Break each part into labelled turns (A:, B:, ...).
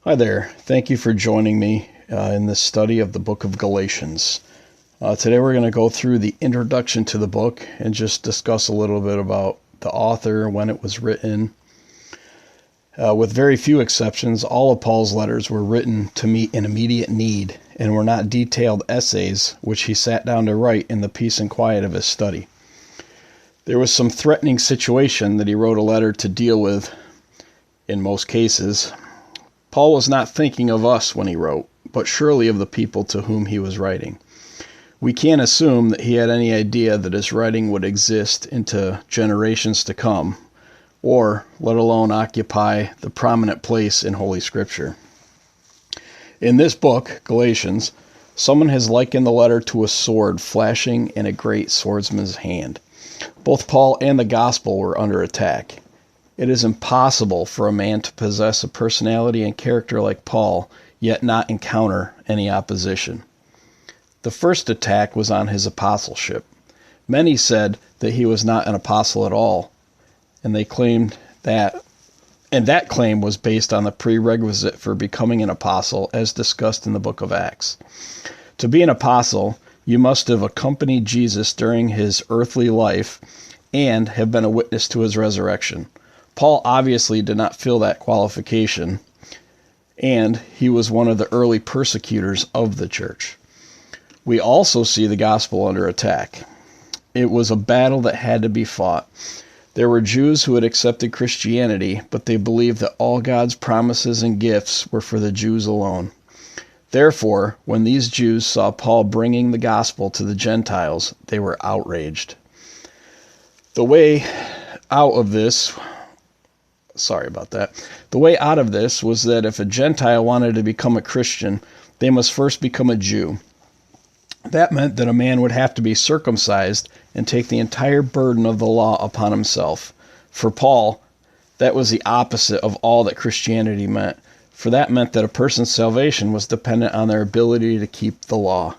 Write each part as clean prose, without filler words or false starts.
A: Hi there. Thank you for joining me in this study of the book of Galatians. Today we're going to go through the introduction to the book and just discuss a little bit about the author, when it was written. With very few exceptions, all of Paul's letters were written to meet an immediate need and were not detailed essays which he sat down to write in the peace and quiet of his study. There was some threatening situation that he wrote a letter to deal with in most cases. Paul was not thinking of us when he wrote, but surely of the people to whom he was writing. We can't assume that he had any idea that his writing would exist into generations to come, or let alone occupy the prominent place in Holy Scripture. In this book, Galatians, someone has likened the letter to a sword flashing in a great swordsman's hand. Both Paul and the gospel were under attack. It is impossible for a man to possess a personality and character like Paul, yet not encounter any opposition. The first attack was on his apostleship. Many said that he was not an apostle at all, and they claimed that, and that claim was based on the prerequisite for becoming an apostle as discussed in the book of Acts. To be an apostle, you must have accompanied Jesus during his earthly life and have been a witness to his resurrection. Paul obviously did not fill that qualification, and he was one of the early persecutors of the church. We also see the gospel under attack. It was a battle that had to be fought. There were Jews who had accepted Christianity, but they believed that all God's promises and gifts were for the Jews alone. Therefore, when these Jews saw Paul bringing the gospel to the Gentiles, they were outraged. The way out of this was that if a Gentile wanted to become a Christian, they must first become a Jew. That meant that a man would have to be circumcised and take the entire burden of the law upon himself. For Paul, that was the opposite of all that Christianity meant, for that meant that a person's salvation was dependent on their ability to keep the law.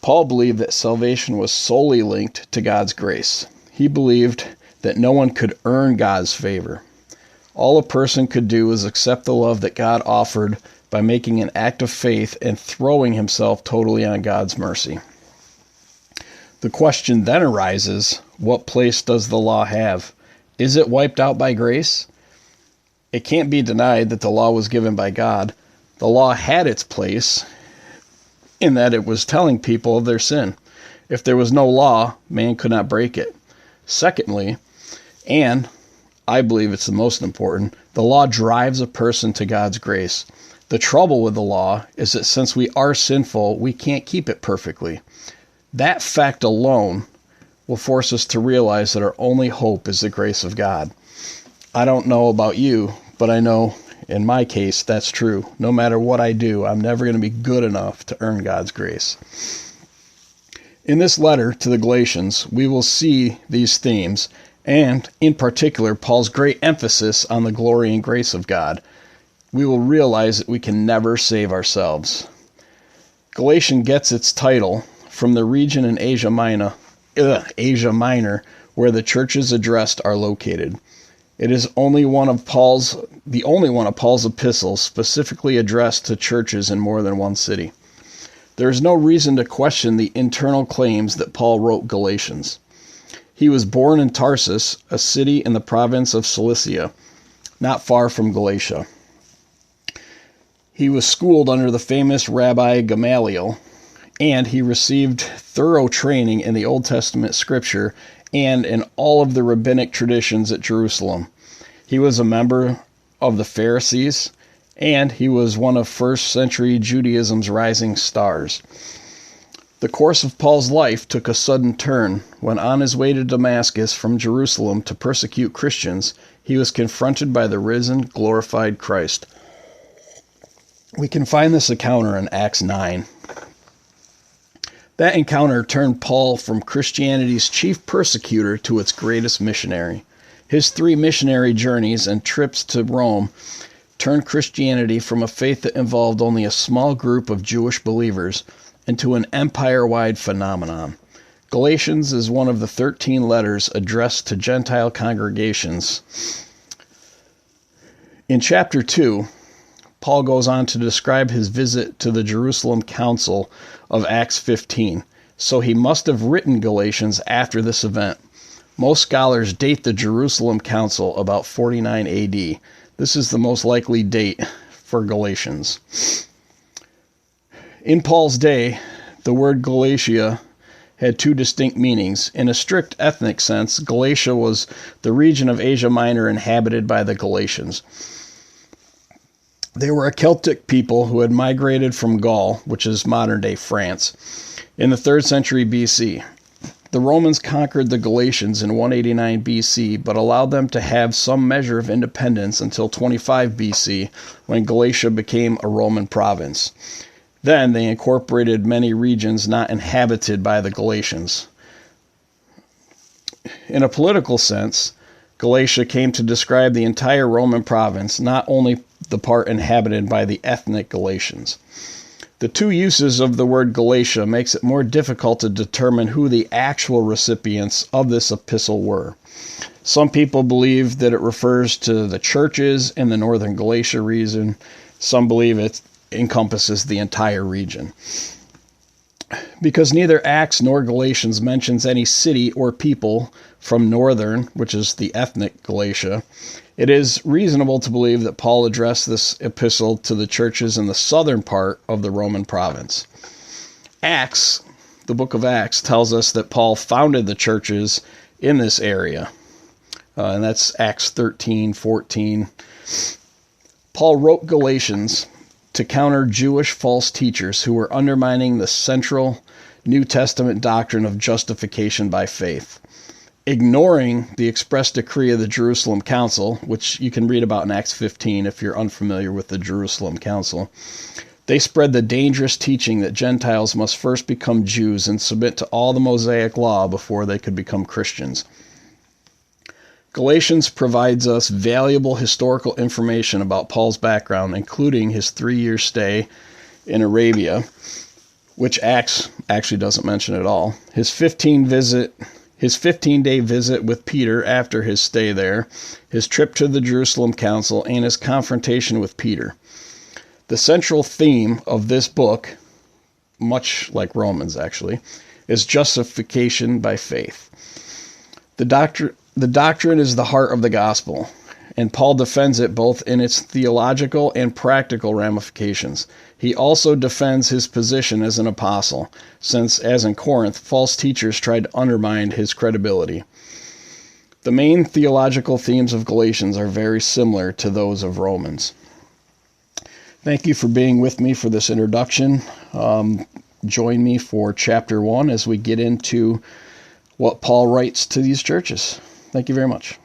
A: Paul believed that salvation was solely linked to God's grace. He believed that no one could earn God's favor. All a person could do was accept the love that God offered by making an act of faith and throwing himself totally on God's mercy. The question then arises, what place does the law have? Is it wiped out by grace? It can't be denied that the law was given by God. The law had its place in that it was telling people of their sin. If there was no law, man could not break it. Secondly, and I believe it's the most important, the law drives a person to God's grace. The trouble with the law is that since we are sinful, we can't keep it perfectly. That fact alone will force us to realize that our only hope is the grace of God. I don't know about you, but I know in my case that's true. No matter what I do, I'm never going to be good enough to earn God's grace. In this letter to the Galatians, we will see these themes, and in particular, Paul's great emphasis on the glory and grace of God. We will realize that we can never save ourselves. Galatian gets its title from the region in Asia Minor, where the churches addressed are located. It is the only one of Paul's epistles specifically addressed to churches in more than one city. There is no reason to question the internal claims that Paul wrote Galatians. He was born in Tarsus, a city in the province of Cilicia, not far from Galatia. He was schooled under the famous Rabbi Gamaliel, and he received thorough training in the Old Testament scripture and in all of the rabbinic traditions at Jerusalem. He was a member of the Pharisees, and he was one of first century Judaism's rising stars. The course of Paul's life took a sudden turn when, on his way to Damascus from Jerusalem to persecute Christians, he was confronted by the risen, glorified Christ. We can find this encounter in Acts 9. That encounter turned Paul from Christianity's chief persecutor to its greatest missionary. His 3 missionary journeys and trips to Rome turned Christianity from a faith that involved only a small group of Jewish believers into an empire-wide phenomenon. Galatians is one of the 13 letters addressed to Gentile congregations. In chapter 2, Paul goes on to describe his visit to the Jerusalem Council of Acts 15. So he must have written Galatians after this event. Most scholars date the Jerusalem Council about 49 AD. This is the most likely date for Galatians. In Paul's day, the word Galatia had two distinct meanings. In a strict ethnic sense, Galatia was the region of Asia Minor inhabited by the Galatians. They were a Celtic people who had migrated from Gaul, which is modern-day France, in the 3rd century BC. The Romans conquered the Galatians in 189 BC, but allowed them to have some measure of independence until 25 BC, when Galatia became a Roman province. Then they incorporated many regions not inhabited by the Galatians. In a political sense, Galatia came to describe the entire Roman province, not only the part inhabited by the ethnic Galatians. The two uses of the word Galatia makes it more difficult to determine who the actual recipients of this epistle were. Some people believe that it refers to the churches in the northern Galatia region. Some believe it encompasses the entire region. Because neither Acts nor Galatians mentions any city or people from northern, which is the ethnic Galatia, it is reasonable to believe that Paul addressed this epistle to the churches in the southern part of the Roman province. Acts, the book of Acts, tells us that Paul founded the churches in this area. And that's Acts 13:14. Paul wrote Galatians to counter Jewish false teachers who were undermining the central New Testament doctrine of justification by faith. Ignoring the express decree of the Jerusalem Council, which you can read about in Acts 15 if you're unfamiliar with the Jerusalem Council, they spread the dangerous teaching that Gentiles must first become Jews and submit to all the Mosaic law before they could become Christians. Galatians provides us valuable historical information about Paul's background, including his 3-year stay in Arabia, which Acts actually doesn't mention at all, his 15-day visit with Peter after his stay there, his trip to the Jerusalem Council, and his confrontation with Peter. The central theme of this book, much like Romans actually, is justification by faith. The doctrine is the heart of the gospel, and Paul defends it both in its theological and practical ramifications. He also defends his position as an apostle, since, as in Corinth, false teachers tried to undermine his credibility. The main theological themes of Galatians are very similar to those of Romans. Thank you for being with me for this introduction. Join me for chapter 1 as we get into what Paul writes to these churches. Thank you very much.